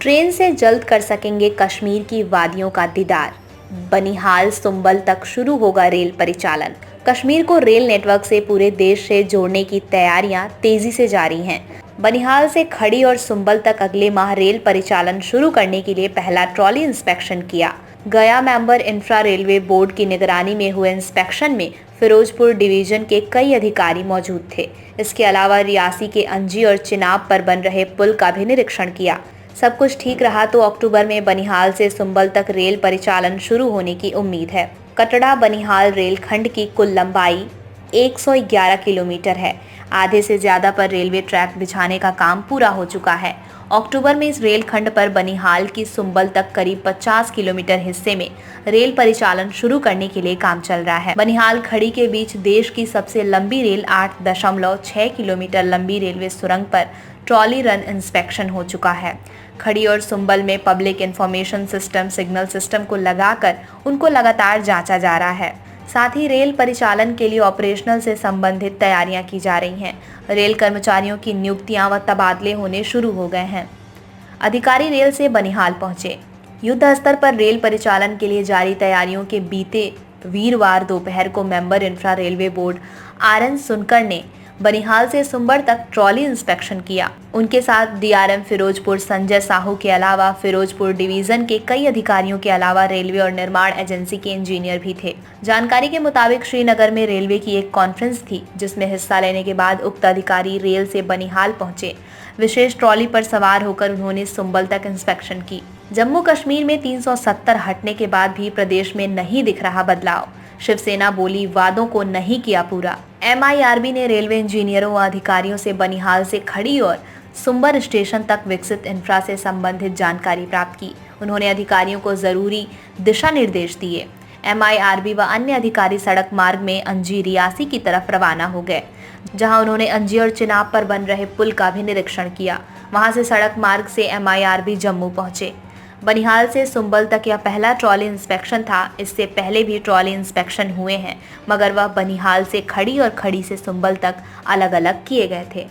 Train से जल्द कर सकेंगे कश्मीर की वादियों का दीदार। बनिहाल सुंबल तक शुरू होगा रेल परिचालन। कश्मीर को रेल नेटवर्क से पूरे देश से जोड़ने की तैयारियां तेजी से जारी हैं। बनिहाल से खड़ी और सुंबल तक अगले माह रेल परिचालन शुरू करने के लिए पहला ट्रॉली इंस्पेक्शन किया गया। मेंबर इंफ्रा रेलवे बोर्ड की निगरानी में हुए इंस्पेक्शन में फिरोजपुर डिवीजन के कई अधिकारी मौजूद थे। इसके अलावा रियासी के अंजी और चिनाब पर बन रहे पुल का भी निरीक्षण किया। सब कुछ ठीक रहा तो अक्टूबर में बनिहाल से सुंबल तक रेल परिचालन शुरू होने की उम्मीद है। कटड़ा बनिहाल रेलखंड की कुल लंबाई 111 किलोमीटर है। आधे से ज्यादा पर रेलवे ट्रैक बिछाने का काम पूरा हो चुका है। अक्टूबर में इस रेलखंड पर बनिहाल की सुंबल तक करीब 50 किलोमीटर हिस्से में रेल परिचालन शुरू करने के लिए काम चल रहा है। बनिहाल खड़ी के बीच देश की सबसे लंबी रेल 8.6 किलोमीटर लंबी रेलवे सुरंग पर ट्रॉली रन इंस्पेक्शन हो चुका है। खड़ी और सुंबल में public information system signal system को लगाकर उनको लगातार जांचा जा रहा है। साथ ही रेल परिचालन के लिए ऑपरेशनल से संबंधित तैयारियां की जा रही हैं। रेल कर्मचारियों की नियुक्तियां व तबादले होने शुरू हो गए हैं। अधिकारी रेल से बनिहाल पहुंचे। युद्ध स्तर पर रेल परिचालन के लिए जारी तैयारियों के बीते वीरवार दोपहर को member infra railway board RN सुनकर ने बनिहाल से सुंबल तक ट्रॉली इंस्पेक्शन किया। उनके साथ DRM फिरोजपुर संजय साहू के अलावा फिरोजपुर डिवीजन के कई अधिकारियों के अलावा रेलवे और निर्माण एजेंसी के इंजीनियर भी थे। जानकारी के मुताबिक श्रीनगर में रेलवे की एक कॉन्फ्रेंस थी, जिसमें हिस्सा लेने के बाद उक्त अधिकारी रेल से बनिहाल पहुंचे। विशेष ट्रॉली पर सवार होकर उन्होंने सुंबल तक इंस्पेक्शन की। जम्मू कश्मीर में 370 हटने के बाद भी प्रदेश में नहीं दिख रहा बदलाव। शिवसेना बोली वादों को नहीं किया पूरा। MIRB ने रेलवे इंजीनियरों व अधिकारियों से बनिहाल से खड़ी और सुंबल स्टेशन तक विकसित इंफ्रा से संबंधित जानकारी प्राप्त की। उन्होंने अधिकारियों को जरूरी दिशा निर्देश दिए। MIRB व अन्य अधिकारी सड़क मार्ग में अंजी रियासी की तरफ रवाना हो गए, जहां उन्होंने अंजी और चिनाब पर बन रहे पुल का भी निरीक्षण किया। वहां से सड़क मार्ग से MIRB जम्मू पहुंचे। बनिहाल से सुंबल तक यह पहला ट्रॉली इंस्पेक्शन था। इससे पहले भी ट्रॉली इंस्पेक्शन हुए हैं, मगर वह बनिहाल से खड़ी और खड़ी से सुंबल तक अलग अलग किए गए थे।